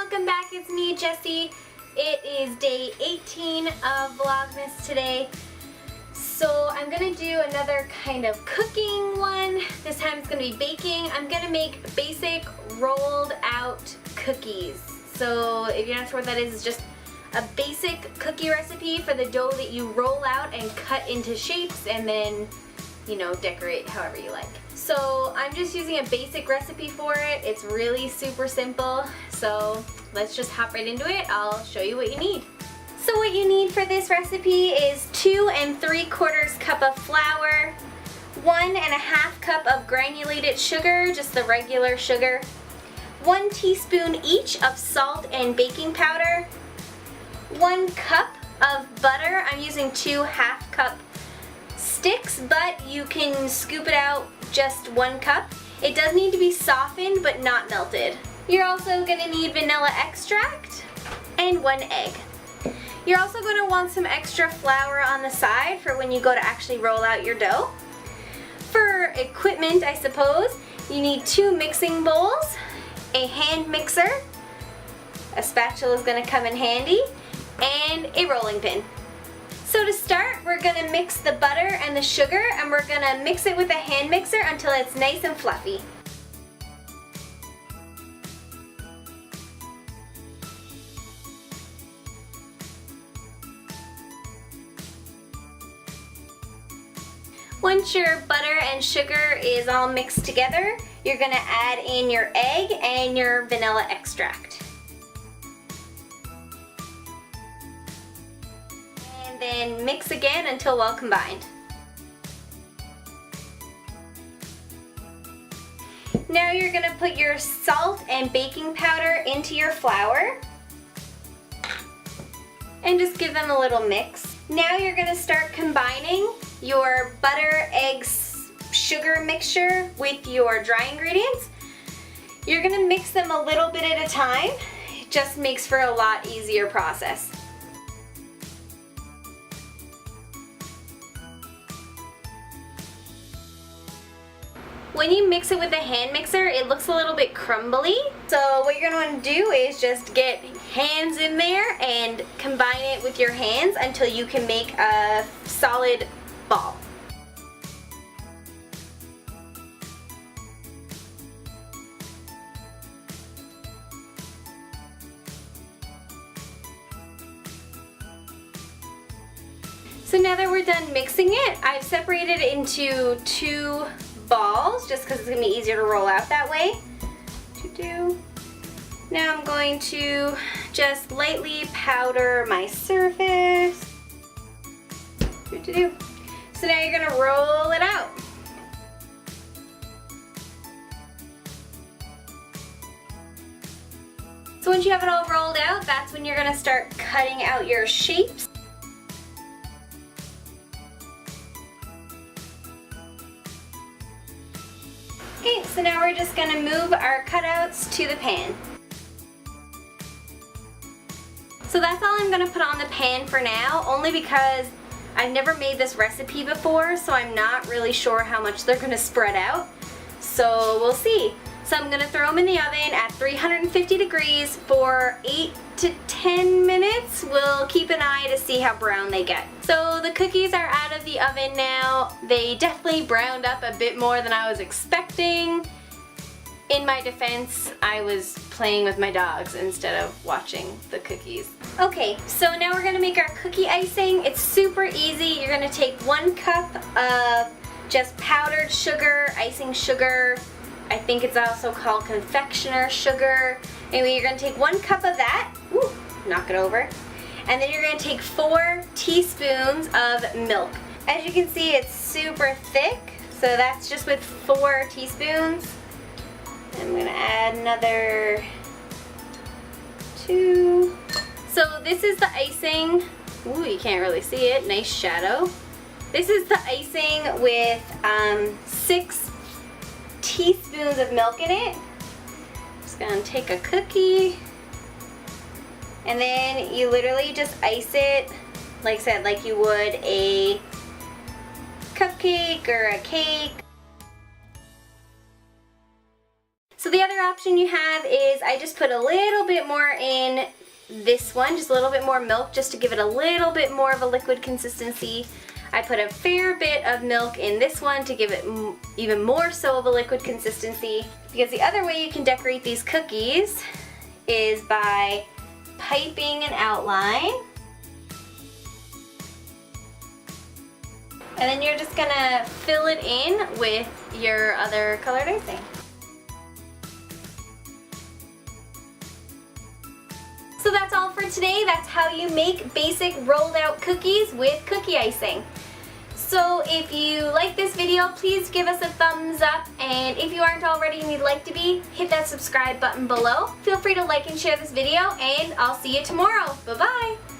welcome back. It's me, Jessie. It is day 18 of Vlogmas today. So I'm gonna do another kind of cooking one. This time it's gonna be baking. I'm gonna make basic rolled out cookies. So if you're not sure what that is, it's just a basic cookie recipe for the dough that you roll out and cut into shapes and then, you know, decorate however you like. So I'm just using a basic recipe for it. It's really super simple. So let's just hop right into it. I'll show you what you need. So what you need for this recipe is 2 3/4 cup of flour, 1 1/2 cup of granulated sugar, just the regular sugar, 1 teaspoon each of salt and baking powder, 1 cup of butter. I'm using 2 1/2 cup sticks, but you can scoop it out just 1 cup. It does need to be softened but not melted. You're also going to need vanilla extract and 1 egg. You're also going to want some extra flour on the side for when you go to actually roll out your dough. For equipment, I suppose, you need 2 mixing bowls, a hand mixer, a spatula is going to come in handy, and a rolling pin. So to start, we're going to mix the butter and the sugar, and we're going to mix it with a hand mixer until it's nice and fluffy. Once your butter and sugar is all mixed together, you're going to add in your egg and your vanilla extract. And then mix again until well combined. Now you're going to put your salt and baking powder into your flour and just give them a little mix. Now you're going to start combining your butter, eggs, sugar mixture with your dry ingredients. You're going to mix them a little bit at a time. It just makes for a lot easier process. When you mix it with a hand mixer, it looks a little bit crumbly. So what you're going to want to do is just get hands in there and combine it with your hands until you can make a solid ball. So now that we're done mixing it, I've separated it into 2 balls just because it's going to be easier to roll out that way. Now I'm going to just lightly powder my surface. So now you're going to roll it out. So once you have it all rolled out, that's when you're going to start cutting out your shapes. Okay, so now we're just going to move our cutouts to the pan. So that's all I'm going to put on the pan for now, only because I've never made this recipe before, so I'm not really sure how much they're going to spread out. So we'll see. So I'm going to throw them in the oven at 350 degrees for 8 to 10 minutes. We'll keep an eye to see how brown they get. So the cookies are out of the oven now. They definitely browned up a bit more than I was expecting. In my defense, I was playing with my dogs instead of watching the cookies. Okay, so now we're gonna make our cookie icing. It's super easy. You're gonna take 1 cup of just powdered sugar, icing sugar. I think it's also called confectioner sugar. Anyway, you're gonna take 1 cup of that. Ooh, knock it over. And then you're gonna take 4 teaspoons of milk. As you can see, it's super thick. So that's just with 4 teaspoons. I'm going to add another 2. So this is the icing. Ooh, you can't really see it. Nice shadow. This is the icing with 6 teaspoons of milk in it. Just going to take a cookie. And then you literally just ice it, like I said, like you would a cupcake or a cake. So the other option you have is I just put a little bit more in this one, just a little bit more milk just to give it a little bit more of a liquid consistency. I put a fair bit of milk in this one to give it even more so of a liquid consistency. Because the other way you can decorate these cookies is by piping an outline. And then you're just gonna fill it in with your other colored icing. So that's all for today. That's how you make basic rolled out cookies with cookie icing. So if you like this video, please give us a thumbs up, and if you aren't already and you'd like to be, hit that subscribe button below. Feel free to like and share this video, and I'll see you tomorrow. Bye-bye!